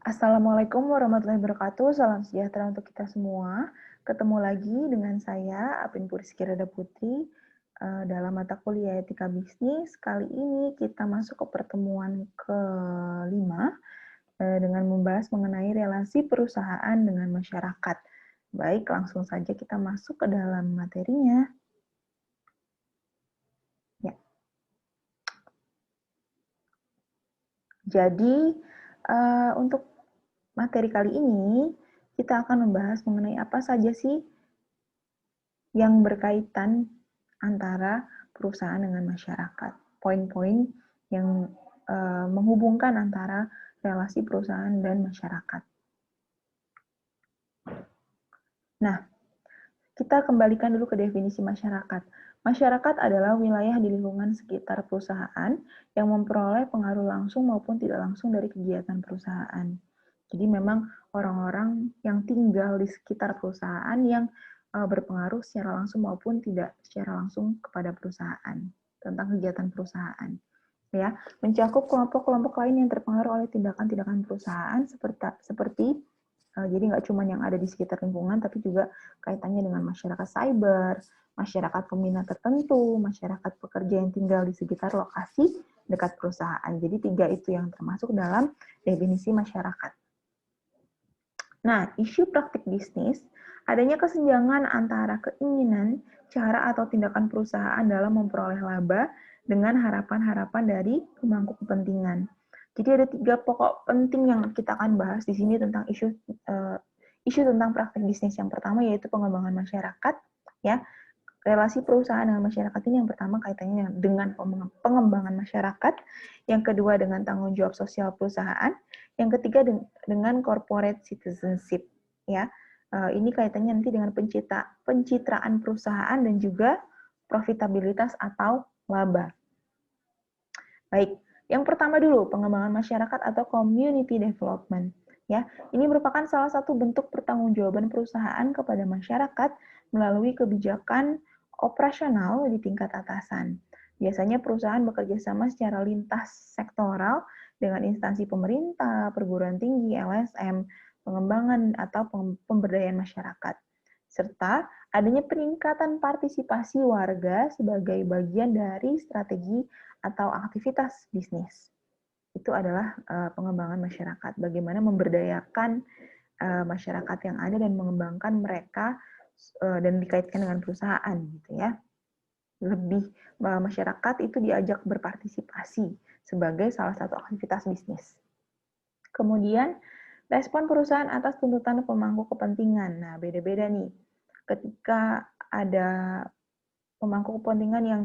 Assalamualaikum warahmatullahi wabarakatuh. Salam sejahtera untuk kita semua. Ketemu lagi dengan saya, Apin Puriski Rada Putri, dalam mata kuliah Etika Bisnis. Kali ini kita masuk ke pertemuan kelima dengan membahas mengenai relasi perusahaan dengan masyarakat. Baik, langsung saja kita masuk ke dalam materinya. Ya. Jadi, untuk materi kali ini, kita akan membahas mengenai apa saja sih yang berkaitan antara perusahaan dengan masyarakat. Poin-poin yang menghubungkan antara relasi perusahaan dan masyarakat. Nah, kita kembalikan dulu ke definisi masyarakat. Masyarakat adalah wilayah di lingkungan sekitar perusahaan yang memperoleh pengaruh langsung maupun tidak langsung dari kegiatan perusahaan. Jadi memang orang-orang yang tinggal di sekitar perusahaan yang berpengaruh secara langsung maupun tidak secara langsung kepada perusahaan, tentang kegiatan perusahaan. Ya, mencakup kelompok-kelompok lain yang terpengaruh oleh tindakan-tindakan perusahaan seperti jadi nggak cuma yang ada di sekitar lingkungan, tapi juga kaitannya dengan masyarakat cyber, masyarakat peminat tertentu, masyarakat pekerja yang tinggal di sekitar lokasi dekat perusahaan. Jadi 3 itu yang termasuk dalam definisi masyarakat. Nah, isu praktik bisnis, adanya kesenjangan antara keinginan, cara atau tindakan perusahaan dalam memperoleh laba dengan harapan-harapan dari pemangku kepentingan. Jadi ada 3 pokok penting yang kita akan bahas di sini tentang isu tentang praktik bisnis. Yang pertama yaitu pengembangan masyarakat, ya. Relasi perusahaan dengan masyarakat ini yang pertama kaitannya dengan pengembangan masyarakat, yang kedua dengan tanggung jawab sosial perusahaan, yang ketiga dengan corporate citizenship, ya. Ini kaitannya nanti dengan pencitraan perusahaan dan juga profitabilitas atau laba. Baik, yang pertama dulu pengembangan masyarakat atau community development. Ya, ini merupakan salah satu bentuk pertanggungjawaban perusahaan kepada masyarakat melalui kebijakan operasional di tingkat atasan. Biasanya perusahaan bekerja sama secara lintas sektoral dengan instansi pemerintah, perguruan tinggi, LSM, pengembangan atau pemberdayaan masyarakat, serta adanya peningkatan partisipasi warga sebagai bagian dari strategi atau aktivitas bisnis. Itu adalah pengembangan masyarakat, bagaimana memberdayakan masyarakat yang ada dan mengembangkan mereka dan dikaitkan dengan perusahaan gitu ya. Lebih masyarakat itu diajak berpartisipasi sebagai salah satu aktivitas bisnis. Kemudian respon perusahaan atas tuntutan pemangku kepentingan. Nah, beda-beda nih. Ketika ada pemangku kepentingan yang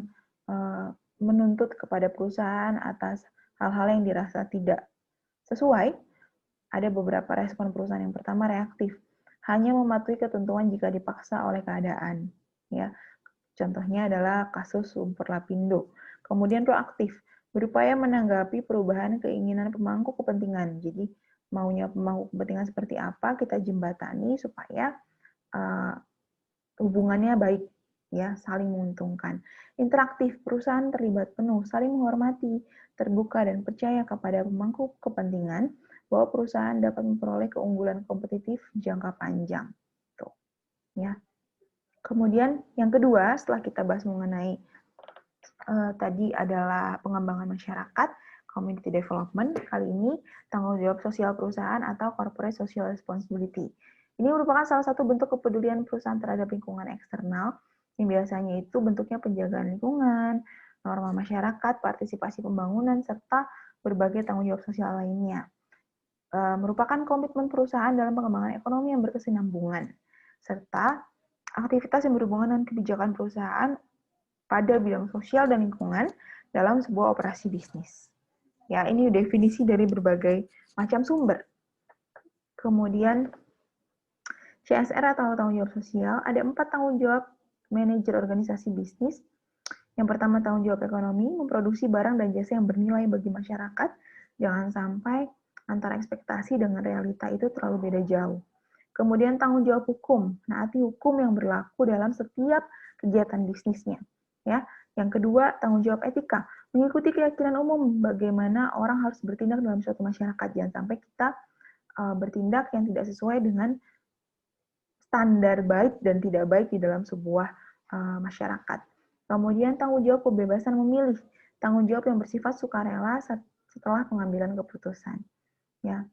menuntut kepada perusahaan atas hal-hal yang dirasa tidak sesuai, ada beberapa respon perusahaan. Yang pertama reaktif, hanya mematuhi ketentuan jika dipaksa oleh keadaan. Ya, contohnya adalah kasus Sumber Lapindo. Kemudian proaktif, berupaya menanggapi perubahan keinginan pemangku kepentingan. Jadi maunya pemangku kepentingan seperti apa kita jembatani supaya hubungannya baik, ya, saling menguntungkan. Interaktif, perusahaan terlibat penuh, saling menghormati, terbuka dan percaya kepada pemangku kepentingan bahwa perusahaan dapat memperoleh keunggulan kompetitif jangka panjang. Tuh, ya. Kemudian yang kedua, setelah kita bahas mengenai tadi adalah pengembangan masyarakat, community development, kali ini tanggung jawab sosial perusahaan atau corporate social responsibility. Ini merupakan salah satu bentuk kepedulian perusahaan terhadap lingkungan eksternal, yang biasanya itu bentuknya penjagaan lingkungan, norma masyarakat, partisipasi pembangunan, serta berbagai tanggung jawab sosial lainnya. Merupakan komitmen perusahaan dalam pengembangan ekonomi yang berkesinambungan, serta aktivitas yang berhubungan dengan kebijakan perusahaan pada bidang sosial dan lingkungan dalam sebuah operasi bisnis. Ya, ini definisi dari berbagai macam sumber. Kemudian CSR atau tanggung jawab sosial, ada 4 tanggung jawab manajer organisasi bisnis. Yang pertama tanggung jawab ekonomi, memproduksi barang dan jasa yang bernilai bagi masyarakat. Jangan sampai antara ekspektasi dengan realita itu terlalu beda jauh. Kemudian tanggung jawab hukum, menaati hukum yang berlaku dalam setiap kegiatan bisnisnya. Ya, yang kedua tanggung jawab etika, mengikuti keyakinan umum bagaimana orang harus bertindak dalam suatu masyarakat. Jangan sampai kita bertindak yang tidak sesuai dengan standar baik dan tidak baik di dalam sebuah masyarakat. Kemudian tanggung jawab kebebasan memilih, tanggung jawab yang bersifat sukarela setelah pengambilan keputusan. Ya,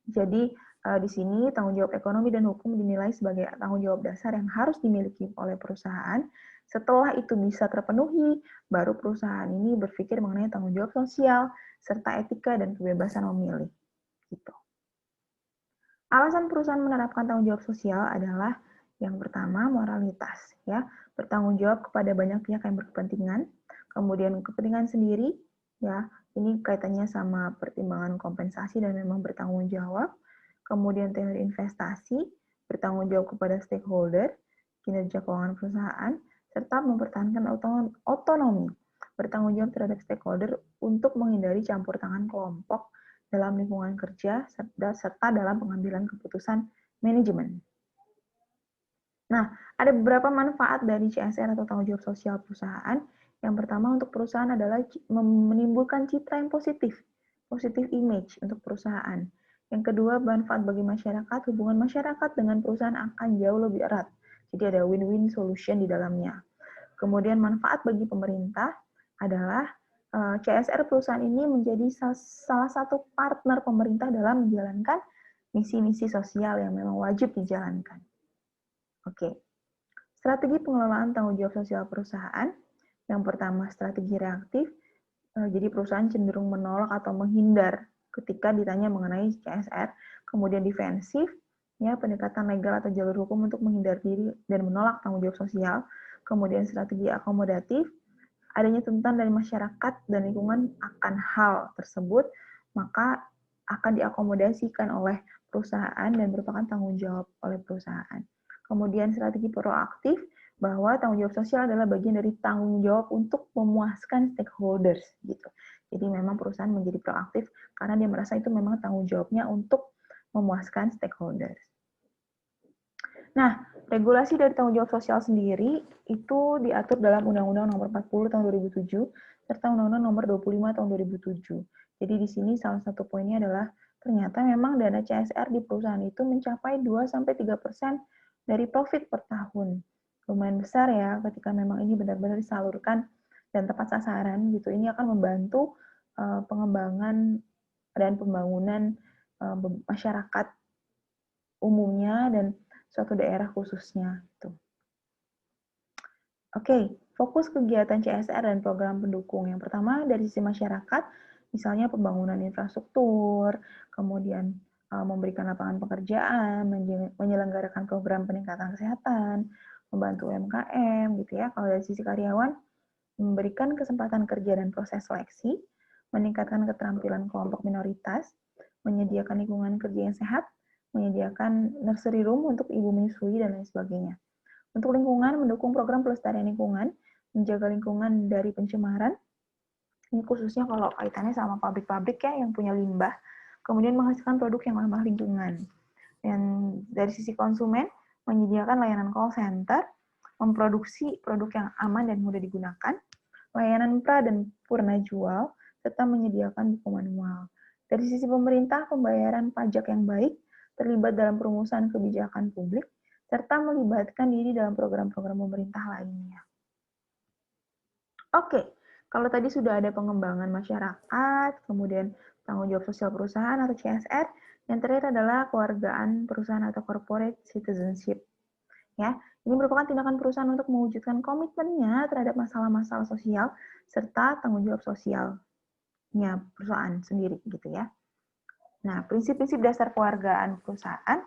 jadi di sini tanggung jawab ekonomi dan hukum dinilai sebagai tanggung jawab dasar yang harus dimiliki oleh perusahaan. Setelah itu bisa terpenuhi, baru perusahaan ini berpikir mengenai tanggung jawab sosial serta etika dan kebebasan memilih. Gitu. Alasan perusahaan menerapkan tanggung jawab sosial adalah yang pertama moralitas, ya, bertanggung jawab kepada banyak pihak yang berkepentingan, kemudian kepentingan sendiri, ya, ini kaitannya sama pertimbangan kompensasi dan memang bertanggung jawab, kemudian teori investasi, bertanggung jawab kepada stakeholder, kinerja keuangan perusahaan, serta mempertahankan otonomi, bertanggung jawab terhadap stakeholder untuk menghindari campur tangan kelompok dalam lingkungan kerja, serta dalam pengambilan keputusan manajemen. Nah, ada beberapa manfaat dari CSR atau tanggung jawab sosial perusahaan. Yang pertama untuk perusahaan adalah menimbulkan citra yang positif image untuk perusahaan. Yang kedua, manfaat bagi masyarakat, hubungan masyarakat dengan perusahaan akan jauh lebih erat. Jadi ada win-win solution di dalamnya. Kemudian manfaat bagi pemerintah adalah CSR perusahaan ini menjadi salah satu partner pemerintah dalam menjalankan misi-misi sosial yang memang wajib dijalankan. Oke. Strategi pengelolaan tanggung jawab sosial perusahaan. Yang pertama, strategi reaktif. Jadi perusahaan cenderung menolak atau menghindar ketika ditanya mengenai CSR. Kemudian defensif, ya, pendekatan legal atau jalur hukum untuk menghindar diri dan menolak tanggung jawab sosial. Kemudian strategi akomodatif, adanya tuntutan dari masyarakat dan lingkungan akan hal tersebut, maka akan diakomodasikan oleh perusahaan dan merupakan tanggung jawab oleh perusahaan. Kemudian strategi proaktif, bahwa tanggung jawab sosial adalah bagian dari tanggung jawab untuk memuaskan stakeholders gitu. Jadi memang perusahaan menjadi proaktif karena dia merasa itu memang tanggung jawabnya untuk memuaskan stakeholders. Nah, regulasi dari tanggung jawab sosial sendiri itu diatur dalam Undang-Undang Nomor 40 Tahun 2007 serta Undang-Undang Nomor 25 Tahun 2007. Jadi di sini salah satu poinnya adalah ternyata memang dana CSR di perusahaan itu mencapai 2-3% dari profit per tahun. Lumayan besar ya ketika memang ini benar-benar disalurkan dan tepat sasaran gitu. Ini akan membantu pengembangan dan pembangunan masyarakat umumnya dan suatu daerah khususnya. Gitu. Oke, fokus kegiatan CSR dan program pendukung. Yang pertama dari sisi masyarakat, misalnya pembangunan infrastruktur, kemudian memberikan lapangan pekerjaan, menyelenggarakan program peningkatan kesehatan, membantu UMKM, gitu ya. Kalau dari sisi karyawan, memberikan kesempatan kerja dan proses seleksi, meningkatkan keterampilan kelompok minoritas, menyediakan lingkungan kerja yang sehat, menyediakan nursery room untuk ibu menyusui, dan lain sebagainya. Untuk lingkungan, mendukung program pelestarian lingkungan, menjaga lingkungan dari pencemaran, ini khususnya kalau kaitannya sama pabrik-pabrik ya yang punya limbah, kemudian menghasilkan produk yang ramah lingkungan. Dan dari sisi konsumen, menyediakan layanan call center, memproduksi produk yang aman dan mudah digunakan, layanan pra dan purna jual, serta menyediakan buku manual. Dari sisi pemerintah, pembayaran pajak yang baik, terlibat dalam perumusan kebijakan publik, serta melibatkan diri dalam program-program pemerintah lainnya. Oke, kalau tadi sudah ada pengembangan masyarakat, kemudian tanggung jawab sosial perusahaan atau CSR, yang terakhir adalah kewargaan perusahaan atau corporate citizenship. Ya, ini merupakan tindakan perusahaan untuk mewujudkan komitmennya terhadap masalah-masalah sosial serta tanggung jawab sosialnya perusahaan sendiri gitu ya. Nah, prinsip-prinsip dasar kewargaan perusahaan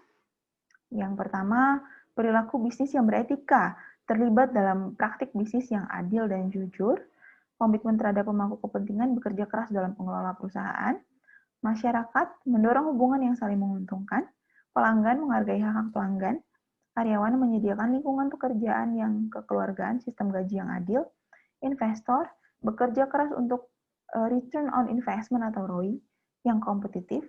yang pertama, perilaku bisnis yang beretika, terlibat dalam praktik bisnis yang adil dan jujur, komitmen terhadap pemangku kepentingan bekerja keras dalam pengelola perusahaan, masyarakat mendorong hubungan yang saling menguntungkan, pelanggan menghargai hak-hak pelanggan, karyawan menyediakan lingkungan pekerjaan yang kekeluargaan, sistem gaji yang adil, investor bekerja keras untuk return on investment atau ROI yang kompetitif,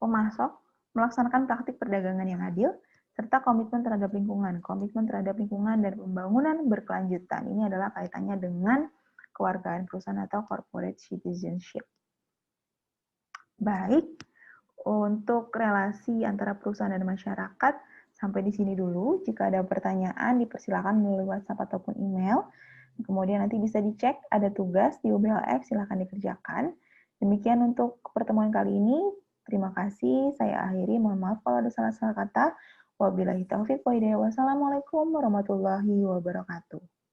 pemasok melaksanakan praktik perdagangan yang adil, serta komitmen terhadap lingkungan. Komitmen terhadap lingkungan dan pembangunan berkelanjutan. Ini adalah kaitannya dengan kewargaan perusahaan atau corporate citizenship. Baik, Untuk relasi antara perusahaan dan masyarakat, sampai di sini dulu. Jika ada pertanyaan, dipersilakan melalui WhatsApp ataupun email. Kemudian nanti bisa dicek, ada tugas di UBLF, silakan dikerjakan. Demikian untuk pertemuan kali ini. Terima kasih, saya akhiri. Mohon maaf kalau ada salah-salah kata. Wabillahi taufiq wa hidayah. Wassalamualaikum warahmatullahi wabarakatuh.